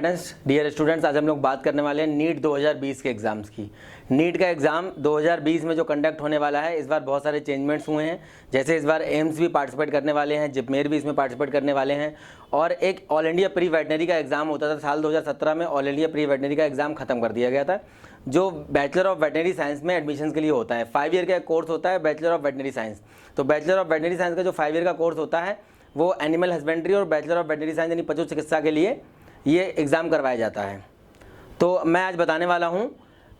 Guidance dear students, आज हम लोग बात करने वाले हैं नीट 2020 के एग्ज़ाम्स की। नीट का एग्ज़ाम 2020 में जो कंडक्ट होने वाला है, इस बार बहुत सारे चेंजमेंट्स हुए हैं। जैसे इस बार एम्स भी पार्टिसिपेट करने वाले हैं, जिपमेर भी इसमें पार्टिसिपेट करने वाले हैं। और एक ऑल इंडिया प्री वेटनरी का एग्ज़ाम होता था साल 2017 में, ऑल इंडिया प्री वेटनरी का एग्ज़ाम खत्म कर दिया गया था, जो बैचलर ऑफ वेटनरी साइंस में एडमिशन के लिए होता है। 5 ईयर का कोर्स होता है बैचलर ऑफ वेटनरी साइंस। तो बैचलर ऑफ वेटनरी साइंस का जो 5 ईयर का कोर्स होता है वो एनिमल हस्बेंड्री और बैचलर ऑफ वेटनरी साइंस यानी पशु चिकित्सा के लिए ये एग्ज़ाम करवाया जाता है। तो मैं आज बताने वाला हूँ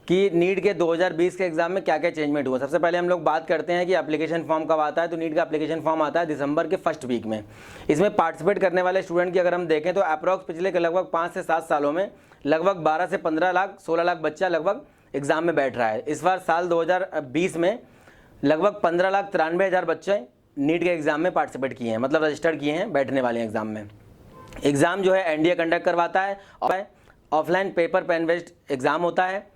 कि नीट के 2020 के एग्ज़ाम में क्या क्या चेंजमेंट हुआ। सबसे पहले हम लोग बात करते हैं कि एप्लीकेशन फॉर्म कब आता है। तो नीट का एप्लीकेशन फॉर्म आता है दिसंबर के फर्स्ट वीक में। इसमें पार्टिसिपेट करने वाले स्टूडेंट की अगर हम देखें तो अप्रॉक्स पिछले लगभग 5 से 7 सालों में लगभग 12 से 15 लाख 16 लाख बच्चा लगभग एग्ज़ाम में बैठ रहा है। इस बार साल 2020 में लगभग 15,93,000 बच्चे नीट के एग्ज़ाम में पार्टिसिपेट किए हैं, मतलब रजिस्टर्ड किए हैं, बैठने वाले हैं एग्ज़ाम में। एग्ज़ाम जो है एनडीए कंडक्ट करवाता है और offline paper pen based exam होता है।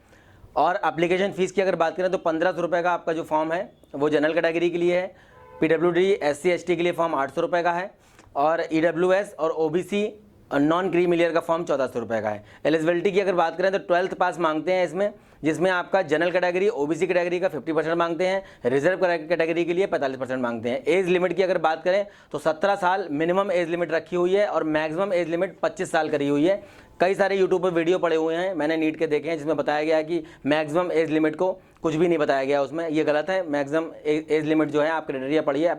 और एप्लीकेशन फ़ीस की अगर बात करें तो 1500 रुपये का आपका जो फॉर्म है वो जनरल कैटेगरी के लिए है। पीडब्ल्यूडी SC ST के लिए फॉर्म 800 रुपये का है और EWS और OBC नॉन क्रीमिलियर का फॉर्म 1400 रुपये का है। एलिजिबिलिटी की अगर बात करें तो 12th पास मांगते हैं इसमें, जिसमें आपका जनरल कैटेगरी OBC कैटेगरी का 50% मांगते हैं, रिजर्व कैटेगरी के लिए 45% मांगते हैं। एज लिमिट की अगर बात करें तो 17 साल मिनिमम एज लिमिट रखी हुई है और मैक्सिमम एज लिमिट 25 साल करी हुई है। कई सारे यूट्यूब पर वीडियो पड़े हुए हैं, मैंने नीट के देखे हैं, जिसमें बताया गया है कि मैक्सिमम एज लिमिट को कुछ भी नहीं बताया गया उसमें, ये गलत है। मैक्सिमम एज लिमिट जो है आप क्राइटेरिया पढ़िए,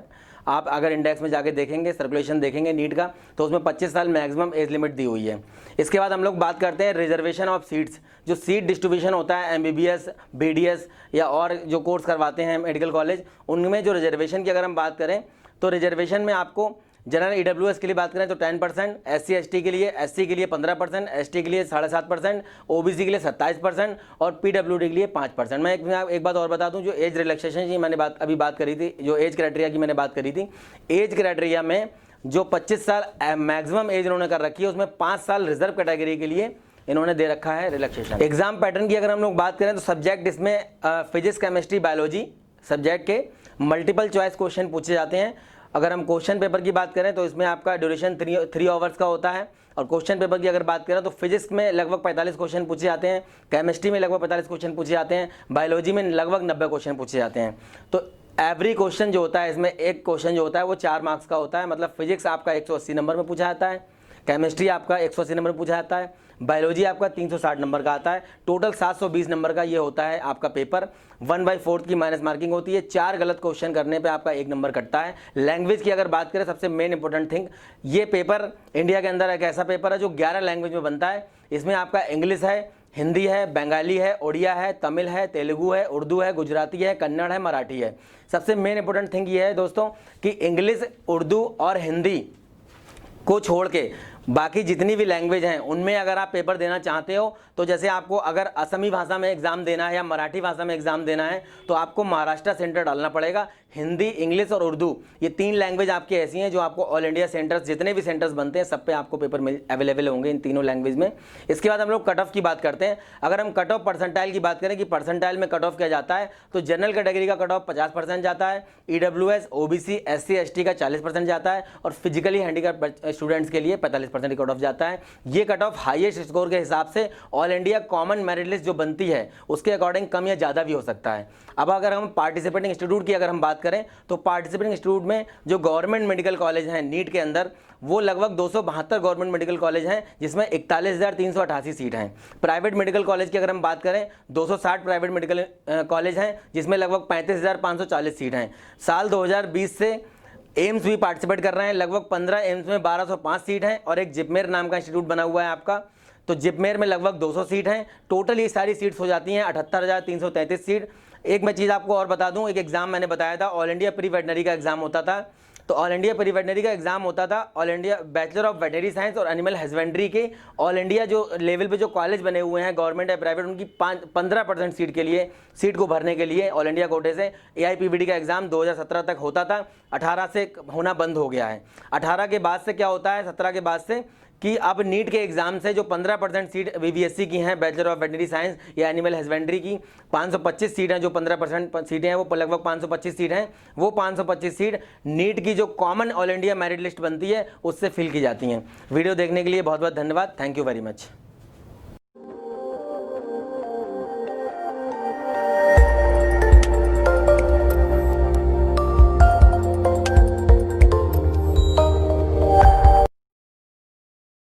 आप अगर इंडेक्स में जाके देखेंगे, सर्कुलेशन देखेंगे नीट का, तो उसमें 25 साल मैक्सिमम एज लिमिट दी हुई है। इसके बाद हम लोग बात करते हैं रिजर्वेशन ऑफ सीट्स। जो सीट डिस्ट्रीब्यूशन होता है MBBS BDS या और जो कोर्स करवाते हैं मेडिकल कॉलेज, उनमें जो रिजर्वेशन की अगर हम बात करें तो रिजर्वेशन में आपको जनरल EWS के लिए बात करें तो 10%, SC ST के लिए, SC के लिए 15%, ST के लिए 7.5%, OBC के लिए 27% और PWD के लिए 5%। मैं एक बात और बता दूं, जो एज रिलैक्सेशन की मैंने अभी बात करी थी, जो एज क्राइटेरिया की मैंने बात करी थी, एज क्राइटेरिया में जो 25 साल मैक्सिमम एज इन्होंने कर रखी है, उसमें 5 साल रिजर्व कैटेगरी के लिए इन्होंने दे रखा है रिलैक्सेशन। एग्जाम पैटर्न की अगर हम लोग बात करें तो सब्जेक्ट इसमें फिजिक्स केमिस्ट्री बायोलॉजी सब्जेक्ट के मल्टीपल चॉइस क्वेश्चन पूछे जाते हैं। अगर हम क्वेश्चन पेपर की बात करें तो इसमें आपका ड्यूरेशन 3 आवर्स का होता है। और क्वेश्चन पेपर की अगर बात करें तो फिजिक्स में लगभग 45 क्वेश्चन पूछे जाते हैं, केमिस्ट्री में लगभग 45 क्वेश्चन पूछे जाते हैं, बायोलॉजी में लगभग 90 क्वेश्चन पूछे जाते हैं। तो एवरी क्वेश्चन जो होता है इसमें, एक क्वेश्चन जो होता है वो 4 मार्क्स का होता है। मतलब फिजिक्स आपका 180 नंबर में पूछा जाता है, केमिस्ट्री आपका 180 नंबर में पूछा जाता है, बायोलॉजी आपका 360 नंबर का आता है। टोटल 720 नंबर का ये होता है आपका पेपर। 1/4 की माइनस मार्किंग होती है। 4 गलत क्वेश्चन करने पे आपका 1 नंबर कटता है। लैंग्वेज की अगर बात करें, सबसे मेन इंपॉर्टेंट थिंग, ये पेपर इंडिया के अंदर एक ऐसा पेपर है जो 11 लैंग्वेज में बनता है। इसमें आपका इंग्लिश है, हिंदी है, बंगाली है, उड़िया है, तमिल है, तेलुगु है, उर्दू है, गुजराती है, कन्नड़ है, मराठी है। सबसे मेन इंपॉर्टेंट थिंग ये है दोस्तों कि इंग्लिश, उर्दू और हिंदी को छोड़ के बाकी जितनी भी लैंग्वेज हैं उनमें अगर आप पेपर देना चाहते हो तो जैसे आपको अगर असमी भाषा में एग्ज़ाम देना है या मराठी भाषा में एग्ज़ाम देना है तो आपको महाराष्ट्र सेंटर डालना पड़ेगा। हिंदी, इंग्लिश और उर्दू, ये 3 लैंग्वेज आपकी ऐसी हैं जो आपको ऑल इंडिया सेंटर्स, जितने भी सेंटर्स बनते हैं सब पे आपको पेपर अवेलेबल होंगे इन तीनों लैंग्वेज में। इसके बाद हम लोग कट ऑफ की बात करते हैं। अगर हम कट ऑफ परसेंटाइल की बात करें कि परसेंटाइल में कट ऑफ किया जाता है तो जनरल कैटेगरी का कट ऑफ 50% जाता है, EWS OBC SC ST का 40% जाता है और फिजिकली हैंडीकैप स्टूडेंट्स के लिए 45% कट ऑफ जाता है। ये कट ऑफ हाईएस्ट स्कोर के हिसाब से all India common merit list जो बनती है उसके अकॉर्डिंग कम या ज़्यादा भी हो सकता है। अब अगर हम पार्टिसिपेटिंग इंस्टीट्यूट की अगर हम बात करें तो पार्टिसिपेटिंग इंस्टीट्यूट में जो गवर्नमेंट मेडिकल कॉलेज हैं नीट के अंदर, वो लगभग 272 गवर्नमेंट मेडिकल कॉलेज हैं जिसमें 41,388 सीट हैं। प्राइवेट मेडिकल कॉलेज की अगर हम बात करें 260 प्राइवेट मेडिकल कॉलेज हैं जिसमें लगभग 35,540 सीट हैं। साल 2020 से एम्स भी पार्टिसिपेट कर रहे हैं, लगभग 15 एम्स में 1205 सीट हैं और एक जिपमेर नाम का इंस्टीट्यूट बना हुआ है आपका, तो जिपमेर में लगभग 200 सीट हैं। टोटल ये सारी सीट्स हो जाती हैं 78,333 सीट। एक मैं चीज़ आपको और बता दूं, एक एग्ज़ाम मैंने बताया था, ऑल इंडिया प्री वेटनरी का एग्ज़ाम होता था। तो ऑल इंडिया प्री वेटनरी का एग्जाम होता था, all India bachelor of veterinary science और एनिमल हस्बेंड्री के ऑल इंडिया जो लेवल पे जो कॉलेज बने हुए हैं गवर्नमेंट या प्राइवेट, उनकी 15% सीट के लिए, सीट को भरने के लिए ऑल इंडिया कोटे से AIPBD का एग्ज़ाम 2017 तक होता था। 18 से होना बंद हो गया है। 18 के बाद से क्या होता है, 17 के बाद से कि अब नीट के एग्जाम से जो 15% सीट VVSC की हैं, बैचलर ऑफ वेटनरी साइंस या एनिमल हस्बेंड्री की 525 सीट हैं, जो 15% सीटें हैं वो लगभग 525 सीट हैं, वो 525 सीट नीट की जो common all India merit list बनती है उससे फिल की जाती हैं। वीडियो देखने के लिए बहुत बहुत धन्यवाद। Thank you very much.